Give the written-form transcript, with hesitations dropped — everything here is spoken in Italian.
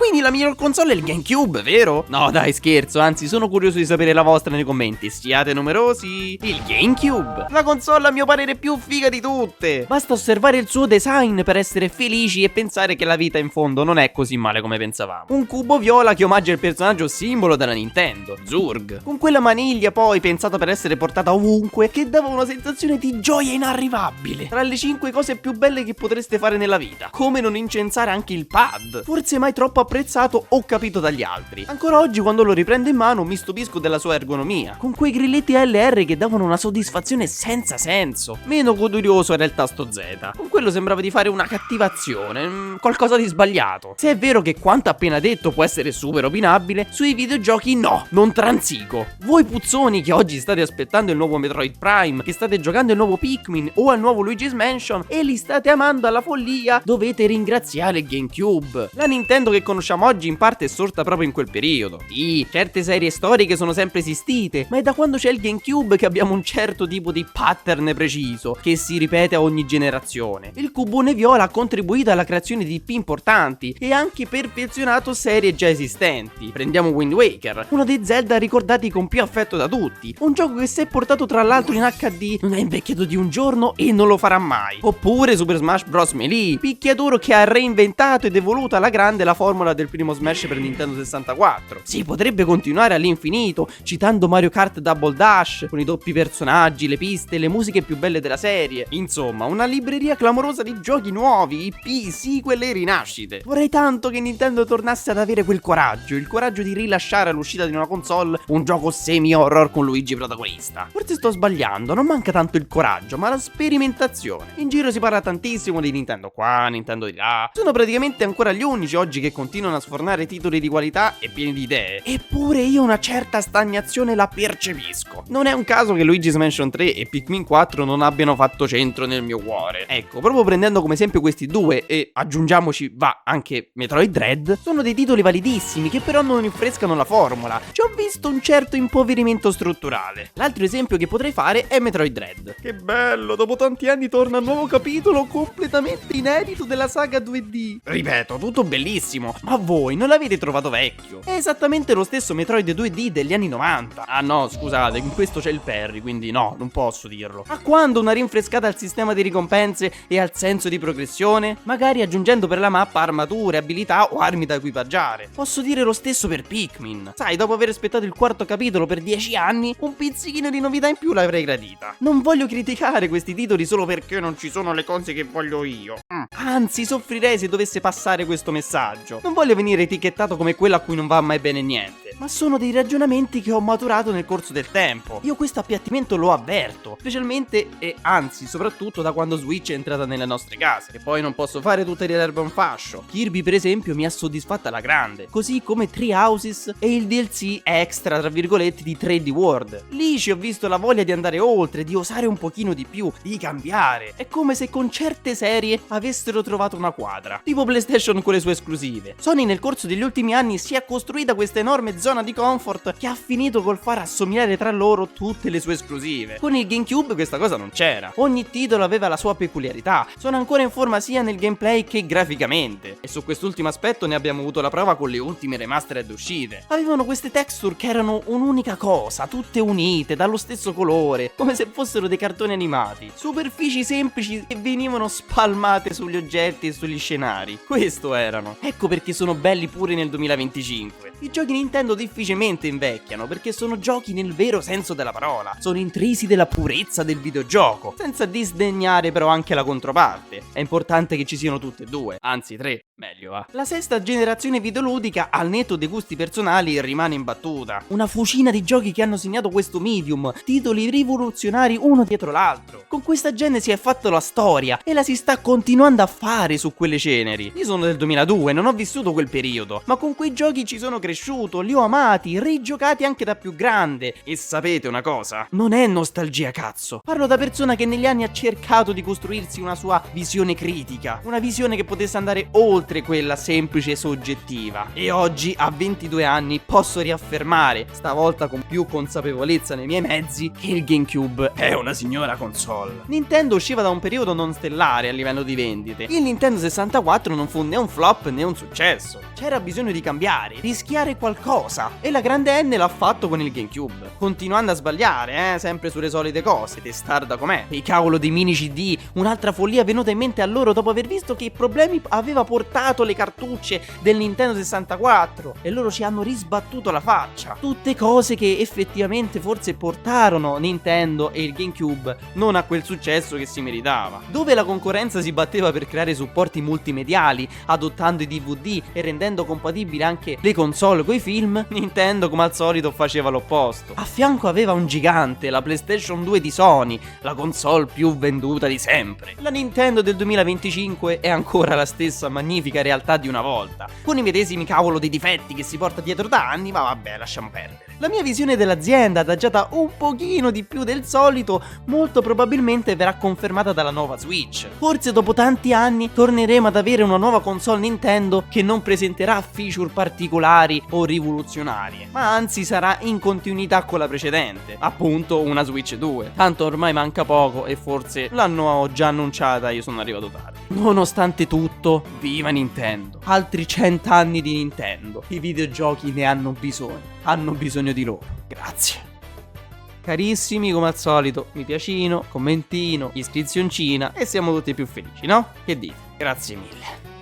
quindi la miglior console è il GameCube, vero? No dai, scherzo, anzi sono curioso di sapere la vostra nei commenti. Siate numerosi. Il GameCube, la console a mio parere più figa di tutte. Basta osservare il suo design per essere felici e pensare che la vita in fondo non è così male come pensavamo. Un cubo viola che omaggia il personaggio simbolo della Nintendo, Zurg, con quella maniglia poi pensata per essere portata ovunque, che dava una sensazione di gioia inarrivabile. Tra le 5 cose più belle che potreste fare nella vita, come non incensare anche il pad, forse mai troppo apprezzato o capito dagli altri. Ancora oggi quando lo riprendo in mano mi stupisco della sua ergonomia, con quei grilletti LR che davano una soddisfazione senza senso. Meno godurioso era il tasto Z, con quello sembrava di fare una cattivazione, qualcosa di sbagliato. Se è vero che quanto appena detto può essere super opinabile, sui videogiochi no, non transigo. Voi puzzoni che oggi state aspettando il nuovo Metroid Prime, che state giocando il nuovo Pikmin o al nuovo Luigi's Mansion e li state amando alla follia, dovete ringraziare il GameCube. La Nintendo che conosciamo oggi in parte è sorta proprio in quel periodo. Sì, certe serie storiche sono sempre esistite, ma è da quando c'è il GameCube che abbiamo un certo tipo di pattern preciso che si ripete a ogni generazione. Il cubone viola ha contribuito alla creazione di IP importanti e anche perfezionato serie già esistenti. Prendiamo Wind Waker, uno dei Zelda ricordati con più affetto da tutti, un gioco che se portato tra l'altro in HD non è invecchiato di un giorno e non lo farà mai. Oppure Super Smash Bros. Melee, picchiaduro che ha reinventato ed evoluto alla grande la formula del primo Smash per Nintendo 64. Si potrebbe continuare all'infinito, citando Mario Kart Double Dash, con i doppi personaggi, le piste, le musiche più belle della serie. Insomma, una libreria clamorosa di giochi nuovi, IP, sequel e rinascite. Vorrei tanto che Nintendo tornasse ad avere quel coraggio, il coraggio di rilasciare all'uscita di una console un gioco semi-horror con Luigi protagonista. Forse sto sbagliando, non manca tanto il coraggio, ma la sperimentazione. In giro si parla tantissimo di Nintendo qua, Nintendo di là. Sono praticamente ancora gli unici oggi che continuano a sfornare titoli di qualità e pieni di idee. Eppure io una certa stagnazione la percepisco. Non è un caso che Luigi's Mansion 3 e Pikmin 4 non abbiano fatto centro nel mio cuore. Ecco, proprio prendendo come esempio questi due e aggiungiamoci va anche Metroid Dread, sono dei titoli validissimi che però non rinfrescano la formula. Ci ho visto un certo impoverimento strutturale. L'altro esempio che potrei fare è Metroid Dread. Che bello, dopo tanti anni torna un nuovo capitolo completamente inedito della saga 2D. Ripeto, tutto bellissimo, ma voi non l'avete trovato vecchio? È esattamente lo stesso Metroid 2D degli anni 90. Ah no, scusate, in questo c'è il Perry, quindi no, non posso dirlo. A quando una rinfrescata al sistema di ricompense e al senso di progressione? Magari aggiungendo per la mappa armature, abilità o armi da equipaggiare. Posso dire lo stesso per Pikmin. Sai, dopo aver aspettato il quarto capitolo per 10 anni, un pizzichino di novità in più l'avrei gradita. Non voglio criticare questi titoli solo perché non ci sono le cose che voglio io. Anzi, soffrirei se dovesse passare questo messaggio. Non voglio venire etichettato come quello a cui non va mai bene niente, ma sono dei ragionamenti che ho maturato nel corso del tempo. Io questo appiattimento lo avverto, specialmente e anzi soprattutto da quando Switch è entrata nelle nostre case. E poi non posso fare tutte le erbe un fascio. Kirby per esempio mi ha soddisfatta alla grande, così come Tree Houses e il DLC extra tra virgolette di 3D World. Lì ci ho visto la voglia di andare oltre, di osare un pochino di più, di cambiare. È come se con certe serie avessero trovato una quadra, tipo PlayStation con le sue esclusive. Sony nel corso degli ultimi anni si è costruita questa enorme zona di comfort che ha finito col far assomigliare tra loro tutte le sue esclusive. Con il GameCube questa cosa non c'era. Ogni titolo aveva la sua peculiarità. Sono ancora in forma sia nel gameplay che graficamente, e su quest'ultimo aspetto ne abbiamo avuto la prova con le ultime remastered uscite. Avevano queste texture che erano un'unica cosa, tutte unite, dallo stesso colore, come se fossero dei cartoni animati. Superfici semplici che venivano spalmate sugli oggetti e sugli scenari. Questo erano. Ecco perché sono belli pure nel 2025. I giochi Nintendo difficilmente invecchiano perché sono giochi nel vero senso della parola. Sono intrisi della purezza del videogioco, senza disdegnare però anche la controparte. È importante che ci siano tutte e due, anzi tre, meglio va. La sesta generazione videoludica, al netto dei gusti personali, rimane imbattuta. Una fucina di giochi che hanno segnato questo medium, titoli rivoluzionari uno dietro l'altro. Con questa genesi si è fatto la storia e la si sta continuando a fare su quelle ceneri. Io sono del 2002, non ho vissuto quel periodo, ma con quei giochi ci sono cresciuto, li ho amati, rigiocati anche da più grande. E sapete una cosa? Non è nostalgia, cazzo. Parlo da persona che negli anni ha cercato di costruirsi una sua visione critica, una visione che potesse andare oltre quella semplice e soggettiva. E oggi, a 22 anni, posso riaffermare, stavolta con più consapevolezza nei miei mezzi, che il GameCube è una signora console. Nintendo usciva da un periodo non stellare a livello di vendite. Il Nintendo 64 non fu né un flop né un successo. C'era bisogno di cambiare, rischiare qualcosa. E la grande N l'ha fatto con il GameCube, continuando a sbagliare, sempre sulle solite cose, testarda com'è. E cavolo dei mini CD, un'altra follia venuta in mente a loro dopo aver visto che problemi aveva portato le cartucce del Nintendo 64. E loro ci hanno risbattuto la faccia. Tutte cose che effettivamente forse portarono Nintendo e il GameCube non a quel successo che si meritava. Dove la concorrenza si batteva per creare supporti multimediali, adottando i DVD e rendendo compatibili anche le console coi film, Nintendo come al solito faceva l'opposto. A fianco aveva un gigante, la PlayStation 2 di Sony, la console più venduta di sempre. La Nintendo del 2025 è ancora la stessa magnifica realtà di una volta, con i medesimi cavolo di difetti che si porta dietro da anni, ma vabbè, lasciamo perdere. La mia visione dell'azienda, adagiata un pochino di più del solito, molto probabilmente verrà confermata dalla nuova Switch. Forse dopo tanti anni torneremo ad avere una nuova console Nintendo che non presenterà feature particolari o rivoluzionarie, ma anzi sarà in continuità con la precedente, appunto una Switch 2. Tanto ormai manca poco e forse l'hanno già annunciata, io sono arrivato tardi. Nonostante tutto, viva Nintendo! Altri 100 anni di Nintendo. I videogiochi ne hanno bisogno di loro. Grazie. Carissimi, come al solito, mi piacino, commentino, iscrizioncina e siamo tutti più felici, no? Che dite? Grazie mille.